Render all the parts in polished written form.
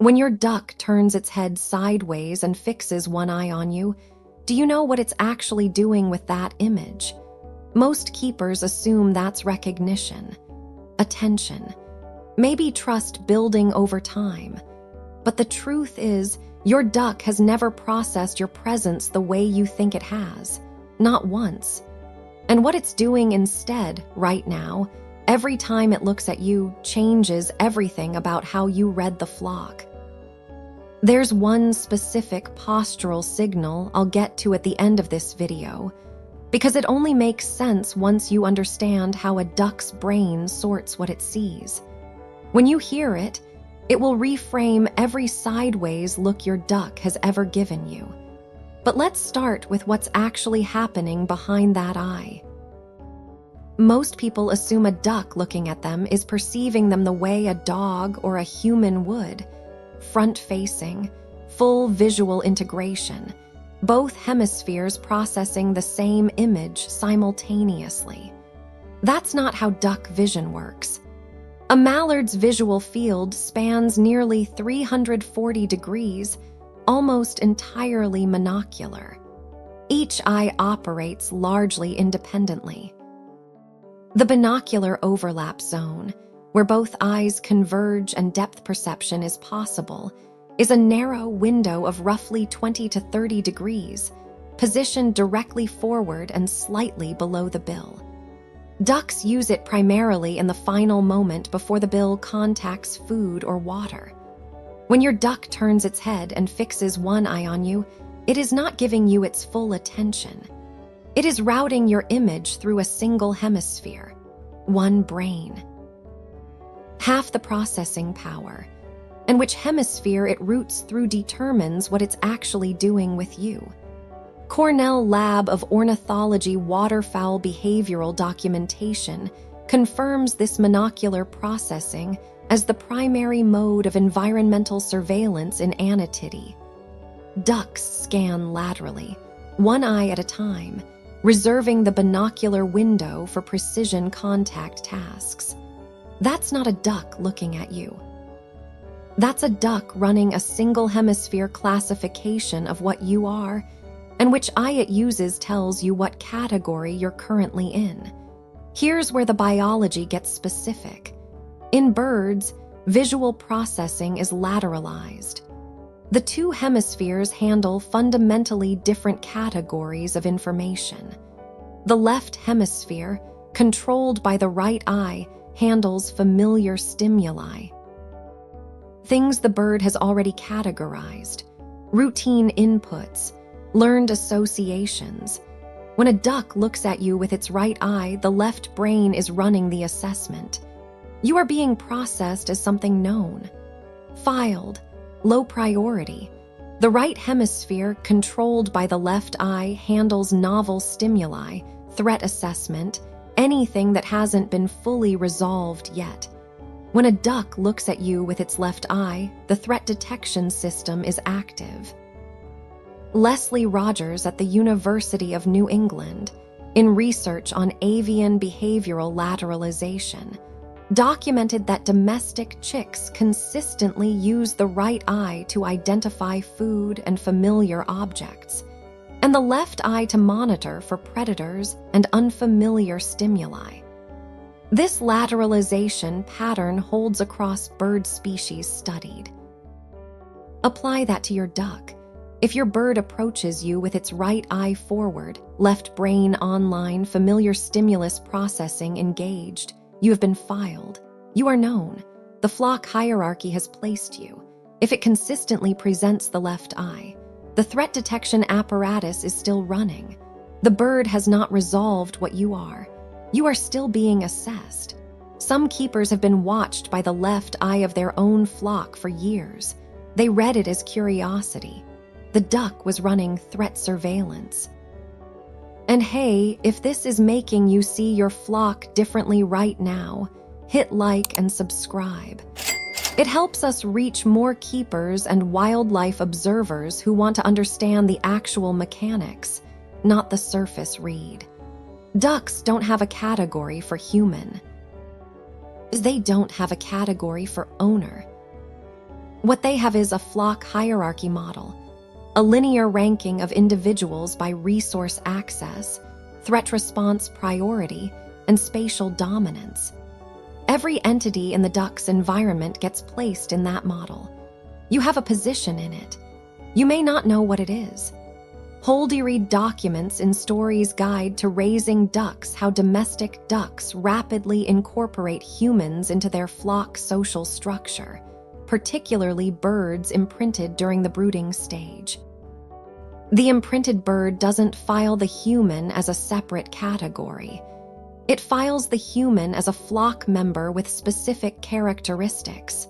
When your duck turns its head sideways and fixes one eye on you, do you know what it's actually doing with that image? Most keepers assume that's recognition, attention, maybe trust building over time. But the truth is, your duck has never processed your presence the way you think it has, not once. And what it's doing instead, right now, every time it looks at you, changes everything about how you read the flock. There's one specific postural signal I'll get to at the end of this video, because it only makes sense once you understand how a duck's brain sorts what it sees. When you hear it, it will reframe every sideways look your duck has ever given you. But let's start with what's actually happening behind that eye. Most people assume a duck looking at them is perceiving them the way a dog or a human would, front-facing, full visual integration, both hemispheres processing the same image simultaneously. That's not how duck vision works. A mallard's visual field spans nearly 340 degrees, almost entirely monocular. Each eye operates largely independently. The binocular overlap zone, where both eyes converge and depth perception is possible, is a narrow window of roughly 20 to 30 degrees, positioned directly forward and slightly below the bill. Ducks use it primarily in the final moment before the bill contacts food or water. When your duck turns its head and fixes one eye on you, it is not giving you its full attention. It is routing your image through a single hemisphere, one brain. Half the processing power, and which hemisphere it routes through determines what it's actually doing with you. Cornell Lab of Ornithology waterfowl behavioral documentation confirms this monocular processing as the primary mode of environmental surveillance in Anatidae. Ducks scan laterally, one eye at a time, reserving the binocular window for precision contact tasks. That's not a duck looking at you. That's a duck running a single hemisphere classification of what you are, and which eye it uses tells you what category you're currently in. Here's where the biology gets specific. In birds, visual processing is lateralized. The two hemispheres handle fundamentally different categories of information. The left hemisphere, controlled by the right eye, handles familiar stimuli. Things the bird has already categorized, routine inputs, learned associations. When a duck looks at you with its right eye, the left brain is running the assessment. You are being processed as something known, filed, low priority. The right hemisphere, controlled by the left eye, handles novel stimuli, threat assessment, anything that hasn't been fully resolved yet. When a duck looks at you with its left eye, the threat detection system is active. Leslie Rogers at the University of New England, in research on avian behavioral lateralization, documented that domestic chicks consistently use the right eye to identify food and familiar objects, and the left eye to monitor for predators and unfamiliar stimuli. This lateralization pattern holds across bird species studied. Apply that to your duck. If your bird approaches you with its right eye forward, left brain online, familiar stimulus processing engaged, you have been filed. You are known. The flock hierarchy has placed you. If it consistently presents the left eye, the threat detection apparatus is still running. The bird has not resolved what you are. You are still being assessed. Some keepers have been watched by the left eye of their own flock for years. They read it as curiosity. The duck was running threat surveillance. And hey, if this is making you see your flock differently right now, hit like and subscribe. It helps us reach more keepers and wildlife observers who want to understand the actual mechanics, not the surface read. Ducks don't have a category for human. They don't have a category for owner. What they have is a flock hierarchy model, a linear ranking of individuals by resource access, threat response priority, and spatial dominance. Every entity in the duck's environment gets placed in that model. You have a position in it. You may not know what it is. Holdy documents in Story's Guide to Raising Ducks how domestic ducks rapidly incorporate humans into their flock social structure, particularly birds imprinted during the brooding stage. The imprinted bird doesn't file the human as a separate category. It files the human as a flock member with specific characteristics: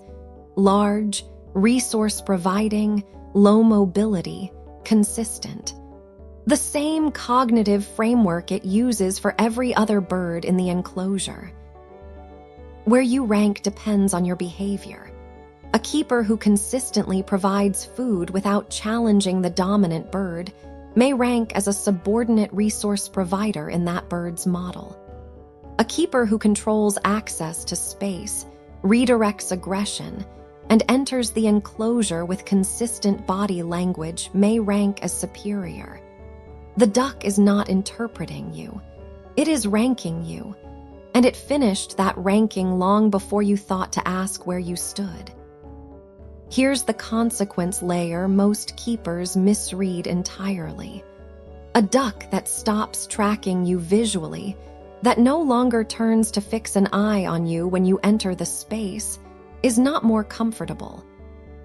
large, resource-providing, low mobility, consistent. The same cognitive framework it uses for every other bird in the enclosure. Where you rank depends on your behavior. A keeper who consistently provides food without challenging the dominant bird may rank as a subordinate resource provider in that bird's model. A keeper who controls access to space, redirects aggression, and enters the enclosure with consistent body language may rank as superior. The duck is not interpreting you. It is ranking you, and it finished that ranking long before you thought to ask where you stood. Here's the consequence layer most keepers misread entirely. A duck that stops tracking you visually, that no longer turns to fix an eye on you when you enter the space, is not more comfortable.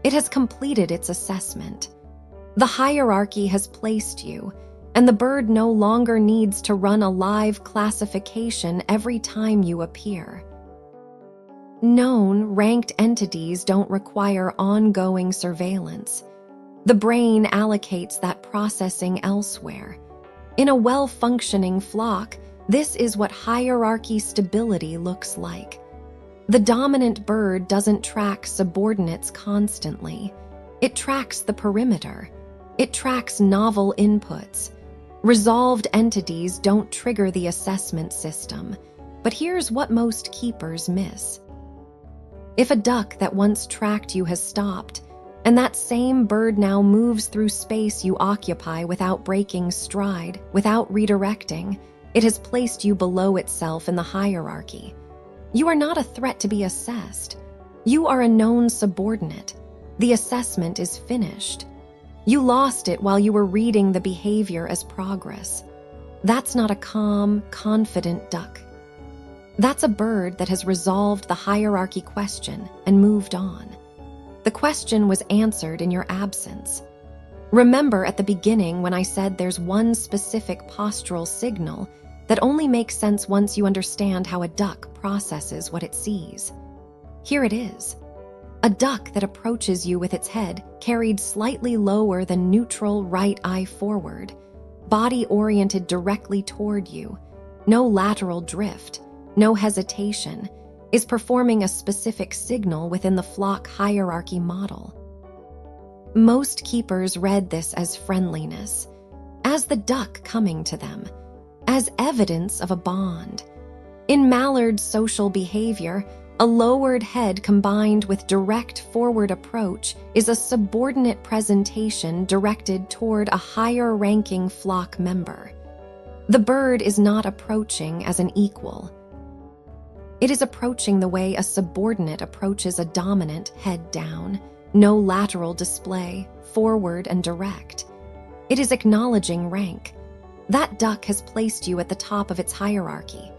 It has completed its assessment. The hierarchy has placed you, and the bird no longer needs to run a live classification every time you appear. Known, ranked entities don't require ongoing surveillance. The brain allocates that processing elsewhere. In a well-functioning flock, this is what hierarchy stability looks like. The dominant bird doesn't track subordinates constantly. It tracks the perimeter. It tracks novel inputs. Resolved entities don't trigger the assessment system, but here's what most keepers miss. If a duck that once tracked you has stopped, and that same bird now moves through space you occupy without breaking stride, without redirecting, it has placed you below itself in the hierarchy. You are not a threat to be assessed. You are a known subordinate. The assessment is finished. You lost it while you were reading the behavior as progress. That's not a calm, confident duck. That's a bird that has resolved the hierarchy question and moved on. The question was answered in your absence. Remember at the beginning when I said there's one specific postural signal that only makes sense once you understand how a duck processes what it sees. Here it is. A duck that approaches you with its head carried slightly lower than neutral right eye forward, body oriented directly toward you, no lateral drift, no hesitation, is performing a specific signal within the flock hierarchy model. Most keepers read this as friendliness, as the duck coming to them, as evidence of a bond. In Mallard's social behavior, a lowered head combined with direct forward approach is a subordinate presentation directed toward a higher-ranking flock member. The bird is not approaching as an equal. It is approaching the way a subordinate approaches a dominant, head down, no lateral display, forward and direct. It is acknowledging rank. That duck has placed you at the top of its hierarchy,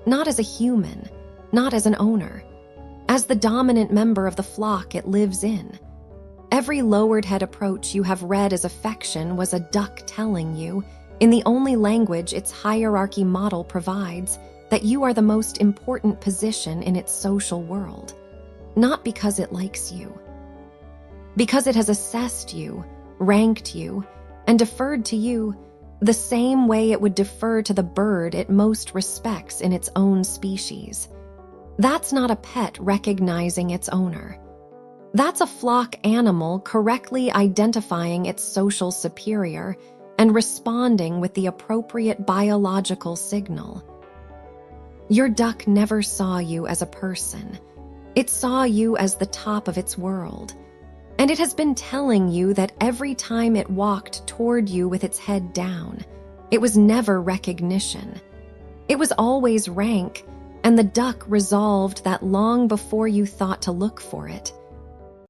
not as a human, not as an owner, as the dominant member of the flock it lives in. Every lowered head approach you have read as affection was a duck telling you, in the only language its hierarchy model provides, that you are the most important position in its social world, not because it likes you. Because it has assessed you, ranked you, and deferred to you the same way it would defer to the bird it most respects in its own species. That's not a pet recognizing its owner. That's a flock animal correctly identifying its social superior and responding with the appropriate biological signal. Your duck never saw you as a person. It saw you as the top of its world. And it has been telling you that every time it walked toward you with its head down, it was never recognition. It was always rank, and the duck resolved that long before you thought to look for it.